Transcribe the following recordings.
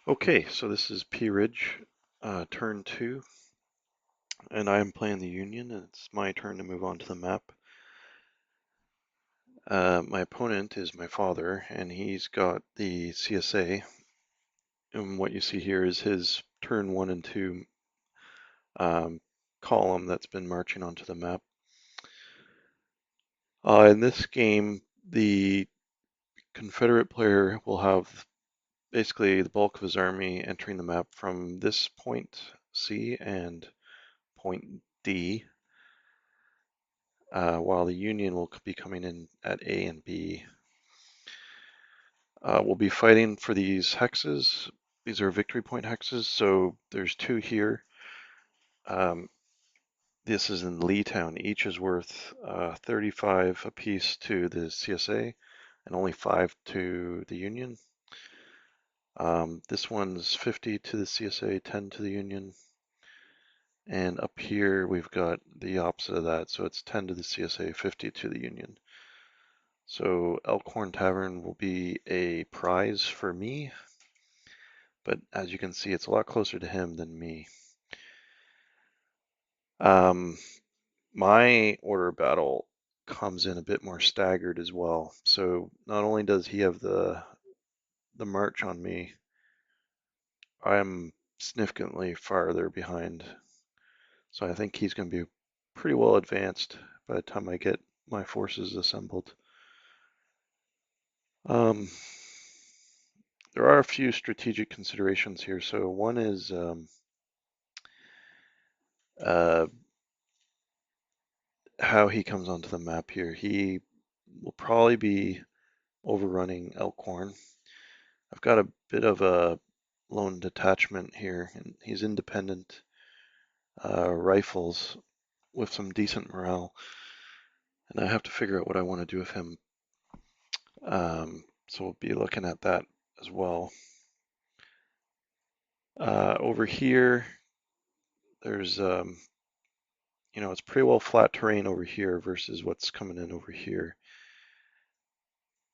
Okay, so this is Pea Ridge, turn 2, and I am playing the Union, and it's my turn to move on to the map. My opponent is my father, and he's got the CSA, and what you see here is his turn 1 and 2 column that's been marching onto the map. In this game, the Confederate player will have basically the bulk of his army entering the map from this point C and point D, while the Union will be coming in at A and B. We'll be fighting for these hexes. These are victory point hexes, so there's 2 here. This is in Leetown. Each is worth 35 apiece to the CSA and only 5 to the Union. This one's 50 to the CSA, 10 to the Union. And up here we've got the opposite of that, so it's 10 to the CSA, 50 to the Union. So Elkhorn Tavern will be a prize for me, but as you can see, it's a lot closer to him than me. My order of battle comes in a bit more staggered as well. So not only does he have the march on me, I am significantly farther behind. So I think he's going to be pretty well advanced by the time I get my forces assembled. There are a few strategic considerations here. So one is how he comes onto the map here. He will probably be overrunning Elkhorn. I've got a bit of a lone detachment here, and he's independent rifles with some decent morale, and I have to figure out what I want to do with him. So we'll be looking at that as well. Over here, there's it's pretty well flat terrain over here versus what's coming in over here.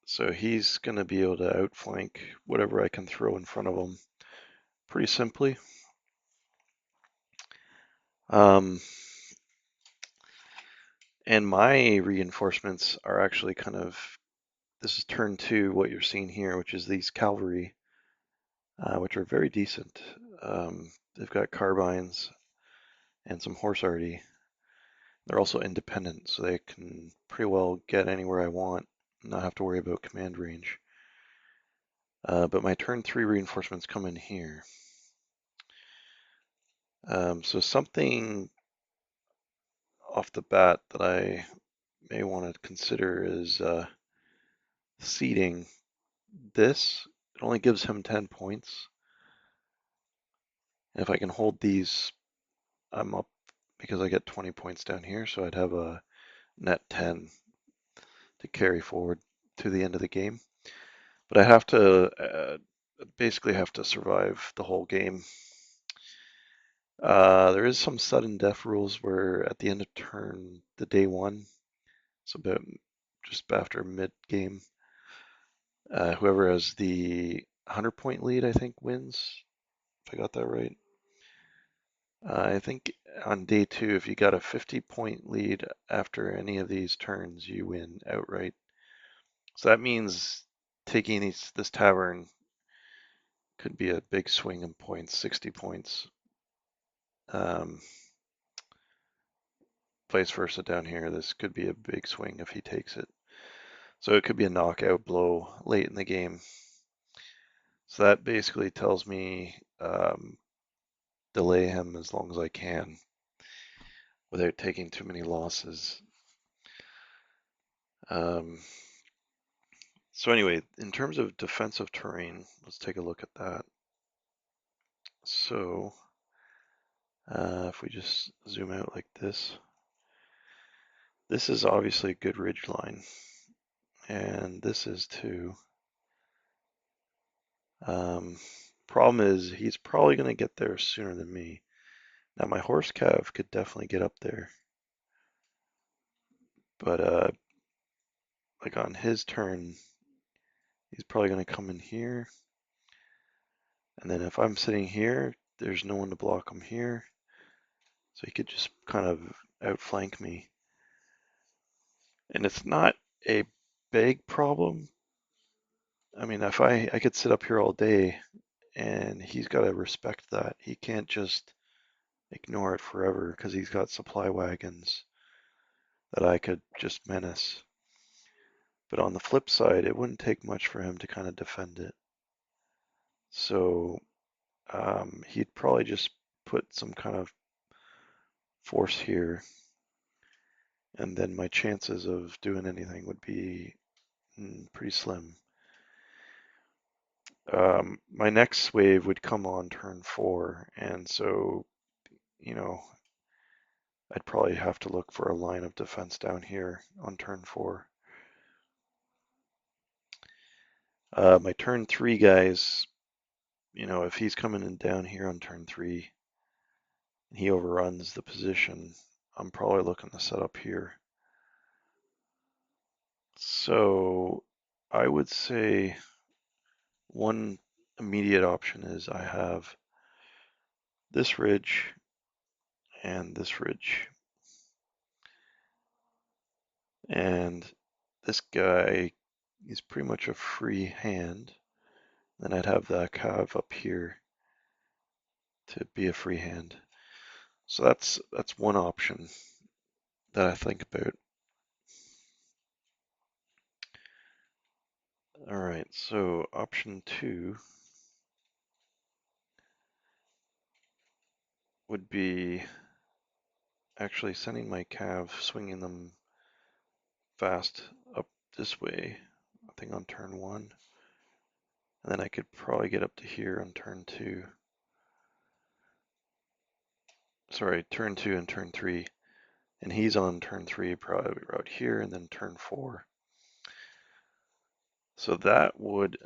So he's going to be able to outflank whatever I can throw in front of him pretty simply. And my reinforcements are actually this is turn 2, what you're seeing here, which is these cavalry, which are very decent. They've got carbines and some horse arty. They're also independent, so they can pretty well get anywhere I want, not have to worry about command range. But my turn 3 reinforcements come in here. So something off the bat that I may want to consider is seeding this. It only gives him 10 points. And if I can hold these, I'm up because I get 20 points down here, so I'd have a net 10 to carry forward to the end of the game. But I have to basically have to survive the whole game. There is some sudden death rules where at the end of turn, the day 1, so about just after mid game, whoever has the 100-point lead, I think, wins, if I got that right. I think on day 2, if you got a 50-point lead after any of these turns, you win outright. So that means taking this tavern could be a big swing in points, 60 points. Vice versa down here, this could be a big swing if he takes it. So it could be a knockout blow late in the game. So that basically tells me delay him as long as I can without taking too many losses. So anyway, in terms of defensive terrain, let's take a look at that. So if we just zoom out like this is obviously a good ridge line, and this is too. Problem is he's probably going to get there sooner than me. Now my horse cav could definitely get up there, but like on his turn, he's probably going to come in here, And then if I'm sitting here, there's no one to block him here. So he could just kind of outflank me. And it's not a big problem. I mean, if I could sit up here all day, and he's got to respect that. He can't just ignore it forever because he's got supply wagons that I could just menace. But on the flip side, it wouldn't take much for him to kind of defend it. So he'd probably just put some kind of force here, and then my chances of doing anything would be pretty slim. My next wave would come on turn 4, and so, you know, I'd probably have to look for a line of defense down here on turn 4. My turn 3 guys, you know, if he's coming in down here on turn 3, and he overruns the position, I'm probably looking to set up here. So I would say one immediate option is I have this ridge and this ridge. And this guy is pretty much a free hand. Then I'd have that cav up here to be a free hand. So that's one option that I think about. All right, so option 2 would be actually sending my cav, swinging them fast up this way, I think on turn 1. And then I could probably get up to here on turn 2. Sorry, turn 2 and turn 3. And he's on turn 3, probably out here, and then turn 4. So that would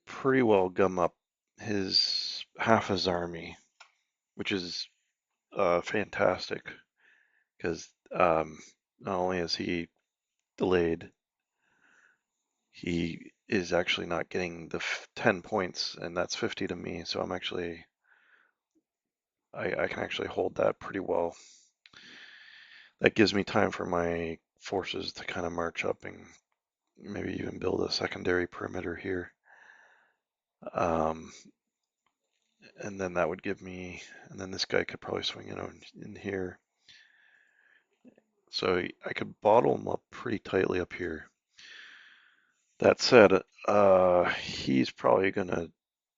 pretty well gum up half his army, which is fantastic because not only is he delayed, he is actually not getting the 10 points, and that's 50 to me. So I'm actually, I can actually hold that pretty well. That gives me time for my forces to kind of march up and maybe even build a secondary perimeter here. And then that would give me, and then this guy could probably swing in here. So I could bottle him up pretty tightly up here. That said, he's probably going to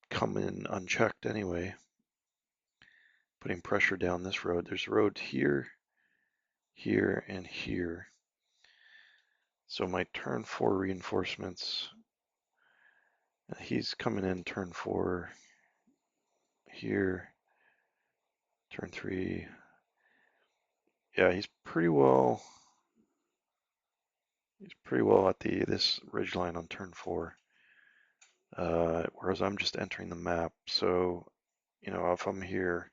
come in unchecked anyway, putting pressure down this road. There's a road here, here, and here. So my turn 4 reinforcements, he's coming in turn 4 here, turn 3. Yeah, he's pretty well at this ridge line on turn 4. Whereas I'm just entering the map. So, you know, if I'm here,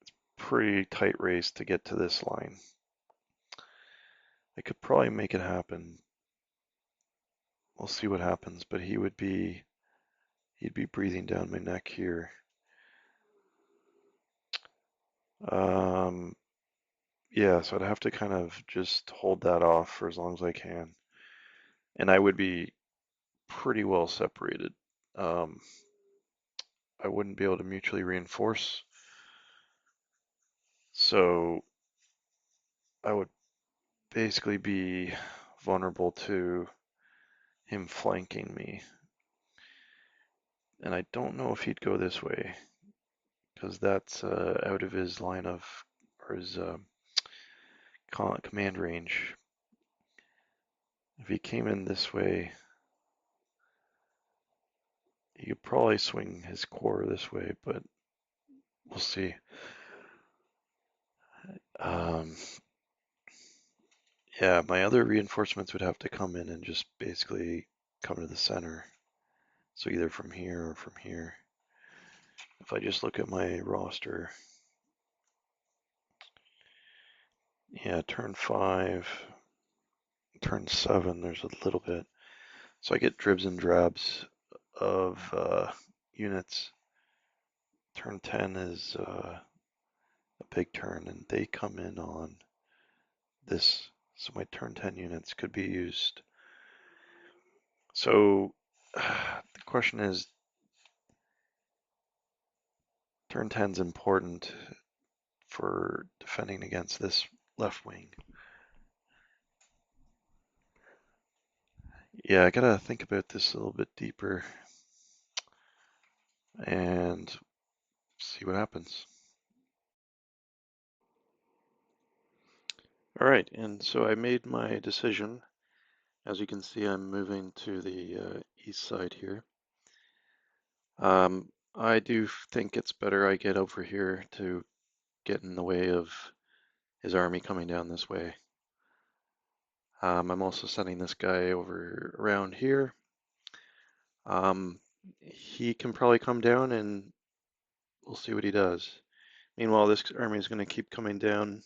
it's pretty tight race to get to this line. I could probably make it happen. We'll see what happens, but he'd be breathing down my neck here. Yeah, so I'd have to kind of just hold that off for as long as I can. And I would be pretty well separated. I wouldn't be able to mutually reinforce. So I would basically be vulnerable to him flanking me. And I don't know if he'd go this way because that's out of his line of, or his command range. If he came in this way, he could probably swing his core this way, but we'll see. Yeah, my other reinforcements would have to come in and just basically come to the center. So either from here or from here. If I just look at my roster, yeah, turn 5, turn 7, there's a little bit. So I get dribs and drabs of units. Turn 10 is a big turn, and they come in on this. So my turn 10 units could be used. So the question is, turn 10 is important for defending against this left wing. Yeah, I gotta think about this a little bit deeper and see what happens. All right, and so I made my decision. As you can see, I'm moving to the east side here. I do think it's better I get over here to get in the way of his army coming down this way. I'm also sending this guy over around here. He can probably come down and we'll see what he does. Meanwhile, this army is going to keep coming down.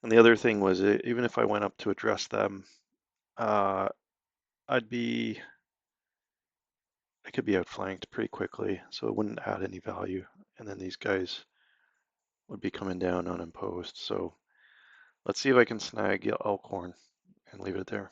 And the other thing was, even if I went up to address them, uh, I could be outflanked pretty quickly, so it wouldn't add any value. And then these guys would be coming down unopposed. So let's see if I can snag Elkhorn and leave it there.